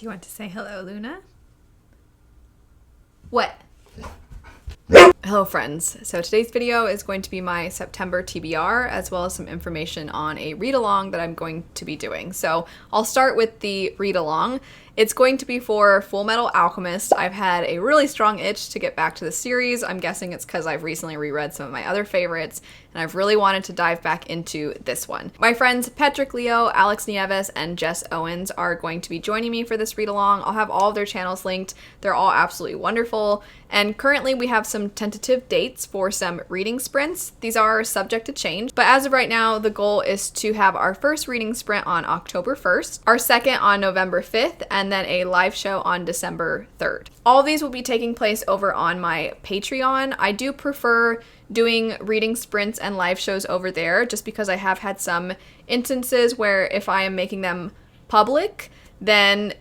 you want to say hello, Luna? What? Hello friends, so today's video is going to be my September TBR as well as some information on a read-along that I'm going to be doing. So I'll start with the read-along. It's going to be for Full Metal Alchemist. I've had a really strong itch to get back to the series. I'm guessing it's because I've recently reread some of my other favorites and I've really wanted to dive back into this one. My friends Patrick Leo, Alex Nieves, and Jess Owens are going to be joining me for this read-along. I'll have all of their channels linked. They're all absolutely wonderful. And currently we have some tentative dates for some reading sprints. These are subject to change, but as of right now, the goal is to have our first reading sprint on October 1st, our second on November 5th, and then a live show on December 3rd. All of these will be taking place over on my Patreon. I do prefer doing reading sprints and live shows over there just because I have had some instances where if I am making them public, then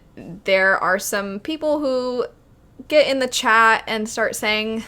there are some people who get in the chat and start saying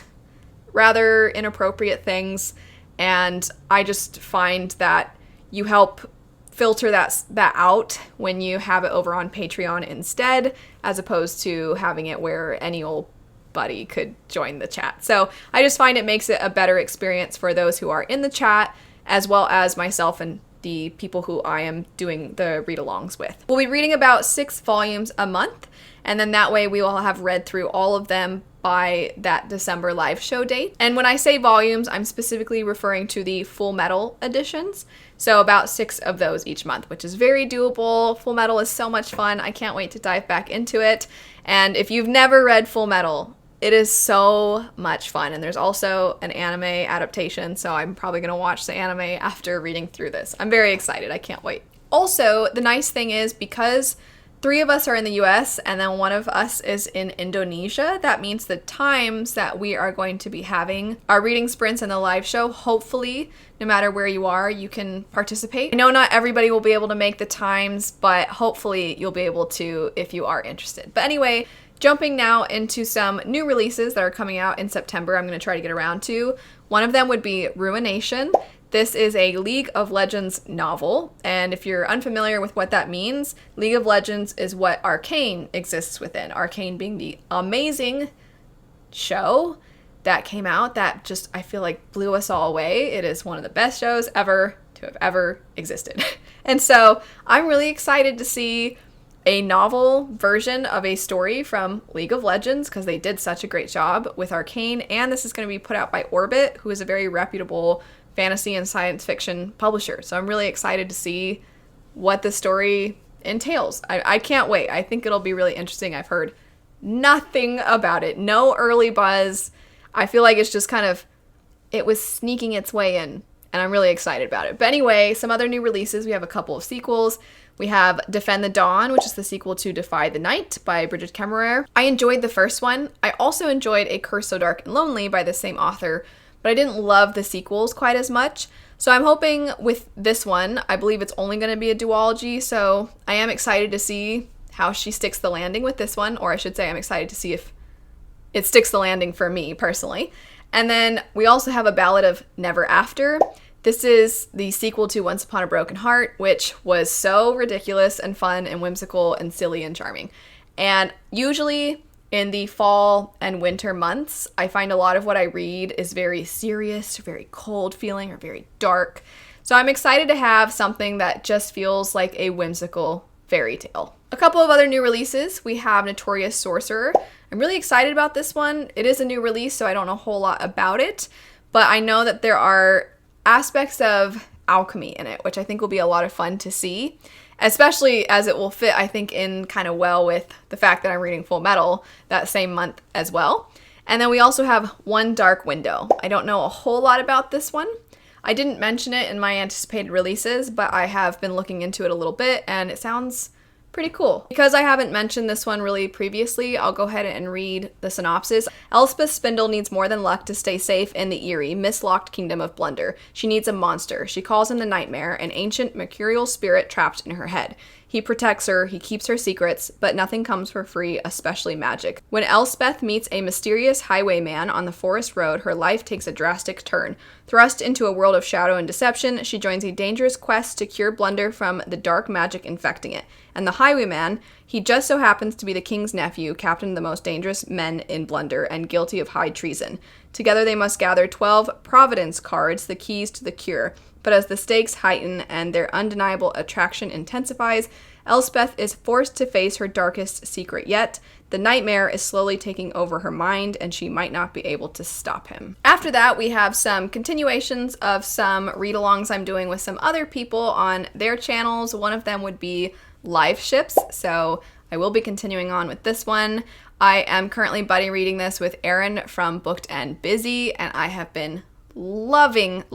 rather inappropriate things, and I just find that you help filter that out when you have it over on Patreon instead, as opposed to having it where any old buddy could join the chat. So I just find it makes it a better experience for those who are in the chat, as well as myself and the people who I am doing the read-alongs with. We'll be reading about 6 volumes a month, and then that way we will have read through all of them by that December live show date. And when I say volumes, I'm specifically referring to the Full Metal editions. So about 6 of those each month, which is very doable. Full Metal is so much fun. I can't wait to dive back into it. And if you've never read Full Metal, it is so much fun. And there's also an anime adaptation, so I'm probably going to watch the anime after reading through this. I'm very excited. I can't wait. Also, the nice thing is because 3 of us are in the US and then 1 of us is in Indonesia, that means the times that we are going to be having our reading sprints and the live show, hopefully, no matter where you are, you can participate. I know not everybody will be able to make the times, but hopefully you'll be able to if you are interested. But anyway, jumping now into some new releases that are coming out in September, I'm going to try to get around to. One of them would be Ruination. This is a League of Legends novel, and if you're unfamiliar with what that means, League of Legends is what Arcane exists within. Arcane being the amazing show that came out that just, I feel like, blew us all away. It is one of the best shows ever to have ever existed. And so I'm really excited to see a novel version of a story from League of Legends because they did such a great job with Arcane, and this is going to be put out by Orbit, who is a very reputable fantasy and science fiction publisher. So I'm really excited to see what the story entails. I can't wait. I think it'll be really interesting. I've heard nothing about it. No early buzz. I feel like it's just kind of, it was sneaking its way in, and I'm really excited about it. But anyway, some other new releases. We have a couple of sequels. We have Defend the Dawn, which is the sequel to Defy the Night by Bridget Kemmerer. I enjoyed the first one. I also enjoyed A Curse So Dark and Lonely by the same author, but I didn't love the sequels quite as much. So I'm hoping with this one, I believe it's only going to be a duology, so I am excited to see how she sticks the landing with this one, or I should say I'm excited to see if it sticks the landing for me personally. And then we also have A Ballad of Never After. This is the sequel to Once Upon a Broken Heart, which was so ridiculous and fun and whimsical and silly and charming. And usually in the fall and winter months, I find a lot of what I read is very serious, or very cold feeling, or very dark. So I'm excited to have something that just feels like a whimsical fairy tale. A couple of other new releases. We have Notorious Sorcerer. I'm really excited about this one. It is a new release, so I don't know a whole lot about it, but I know that there are aspects of alchemy in it, which I think will be a lot of fun to see, especially as it will fit, I think, in kind of well with the fact that I'm reading Full Metal that same month as well. And then we also have One Dark Window. I don't know a whole lot about this one. I didn't mention it in my anticipated releases, but I have been looking into it a little bit, and it sounds pretty cool. Because I haven't mentioned this one really previously, I'll go ahead and read the synopsis. Elspeth Spindle needs more than luck to stay safe in the eerie, mislocked kingdom of Blunder. She needs a monster. She calls him the Nightmare, an ancient mercurial spirit trapped in her head. He He protects her, he keeps her secrets, but nothing comes for free, especially magic. When Elspeth meets a mysterious highwayman on the forest road, her life takes a drastic turn. Thrust into a world of shadow and deception, she joins a dangerous quest to cure Blunder from the dark magic infecting it. And the highwayman, he just so happens to be the king's nephew, captain of the most dangerous men in Blunder, and guilty of high treason. Together they must gather 12 Providence cards, the keys to the cure. But as the stakes heighten and their undeniable attraction intensifies, Elspeth is forced to face her darkest secret yet. The nightmare is slowly taking over her mind, and she might not be able to stop him. After that, we have some continuations of some read-alongs I'm doing with some other people on their channels. One of them would be live ships, so I will be continuing on with this one. I am currently buddy reading this with Erin from Booked and Busy, and I have been loving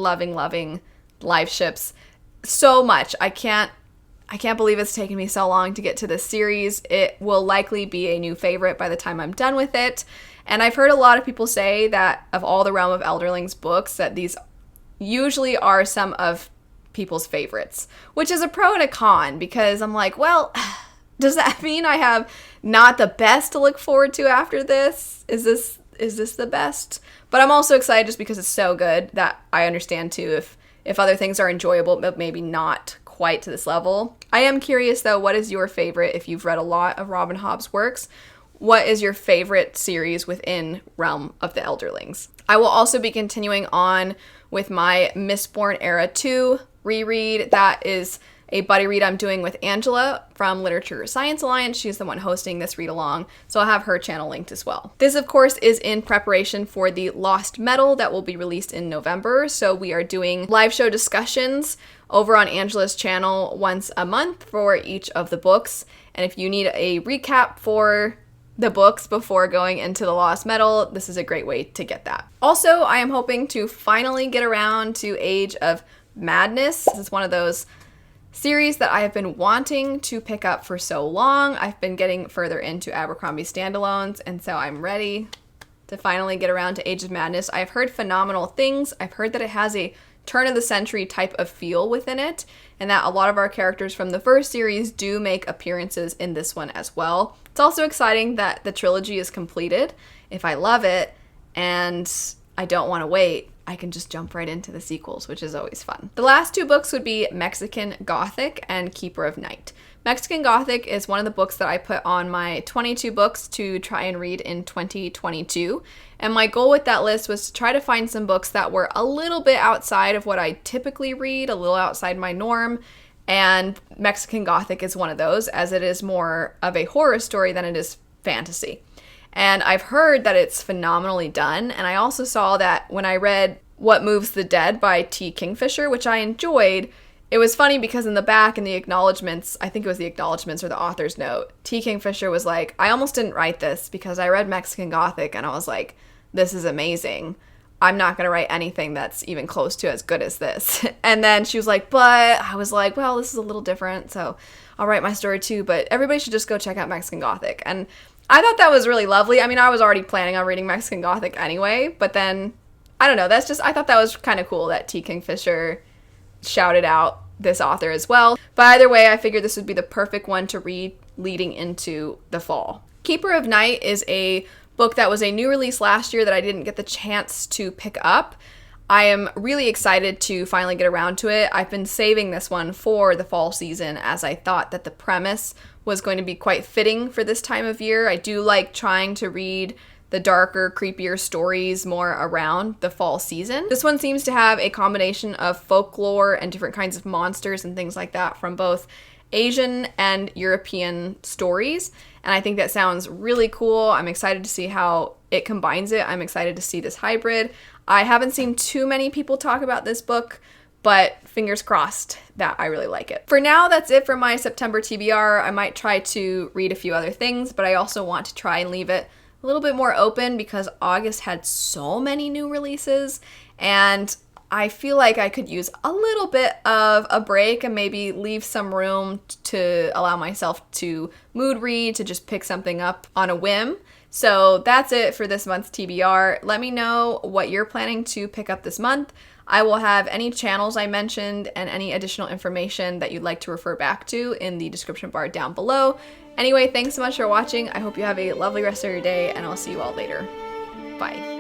live ships so much. I can't believe it's taken me so long to get to this series. It will likely be a new favorite by the time I'm done with it. And I've heard a lot of people say that of all the Realm of Elderlings books, that these usually are some of people's favorites, which is a pro and a con, because I'm like, well, does that mean I have not the best to look forward to after this? Is this the best? But I'm also excited just because it's so good that I understand too if other things are enjoyable, but maybe not quite to this level. I am curious though, what is your favorite? If you've read a lot of Robin Hobb's works, what is your favorite series within Realm of the Elderlings? I will also be continuing on with my Mistborn Era 2 reread. That is a buddy read I'm doing with Angela from Literature Science Alliance. She's the one hosting this read along, so I'll have her channel linked as well. This, of course, is in preparation for the Lost Metal that will be released in November, so we are doing live show discussions over on Angela's channel once a month for each of the books, and if you need a recap for the books before going into the Lost Metal, this is a great way to get that. Also, I am hoping to finally get around to Age of Madness. This is one of those series that I have been wanting to pick up for so long. I've been getting further into Abercrombie standalones, and so I'm ready to finally get around to Age of Madness. I've heard phenomenal things. I've heard that it has a turn-of-the-century type of feel within it, and that a lot of our characters from the first series do make appearances in this one as well. It's also exciting that the trilogy is completed. If I love it and I don't want to wait, I can just jump right into the sequels, which is always fun. The last two books would be Mexican Gothic and Keeper of Night. Mexican Gothic is one of the books that I put on my 22 books to try and read in 2022. And my goal with that list was to try to find some books that were a little bit outside of what I typically read, a little outside my norm. And Mexican Gothic is one of those, as it is more of a horror story than it is fantasy. And I've heard that it's phenomenally done, and I also saw that when I read What Moves the Dead by T. Kingfisher, which I enjoyed, it was funny because in the back, in the acknowledgements, I think it was the acknowledgements or the author's note, T. Kingfisher was like, I almost didn't write this because I read Mexican Gothic and I was like, this is amazing. I'm not going to write anything that's even close to as good as this. And then she was like, but I was like, well, this is a little different, so I'll write my story too, but everybody should just go check out Mexican Gothic. And I thought that was really lovely. I mean, I was already planning on reading Mexican Gothic anyway, but then, I don't know, I thought that was kind of cool that T. Kingfisher shouted out this author as well. But either way, I figured this would be the perfect one to read leading into the fall. Keeper of Night is a book that was a new release last year that I didn't get the chance to pick up. I am really excited to finally get around to it. I've been saving this one for the fall season as I thought that the premise was going to be quite fitting for this time of year. I do like trying to read the darker, creepier stories more around the fall season. This one seems to have a combination of folklore and different kinds of monsters and things like that from both Asian and European stories, and I think that sounds really cool. I'm excited to see how it combines it. I'm excited to see this hybrid. I haven't seen too many people talk about this book, but fingers crossed that I really like it. For now, that's it for my September TBR. I might try to read a few other things, but I also want to try and leave it a little bit more open because August had so many new releases, and I feel like I could use a little bit of a break and maybe leave some room to allow myself to mood read, to just pick something up on a whim. So that's it for this month's TBR. Let me know what you're planning to pick up this month. I will have any channels I mentioned and any additional information that you'd like to refer back to in the description bar down below. Anyway, thanks so much for watching. I hope you have a lovely rest of your day, and I'll see you all later. Bye.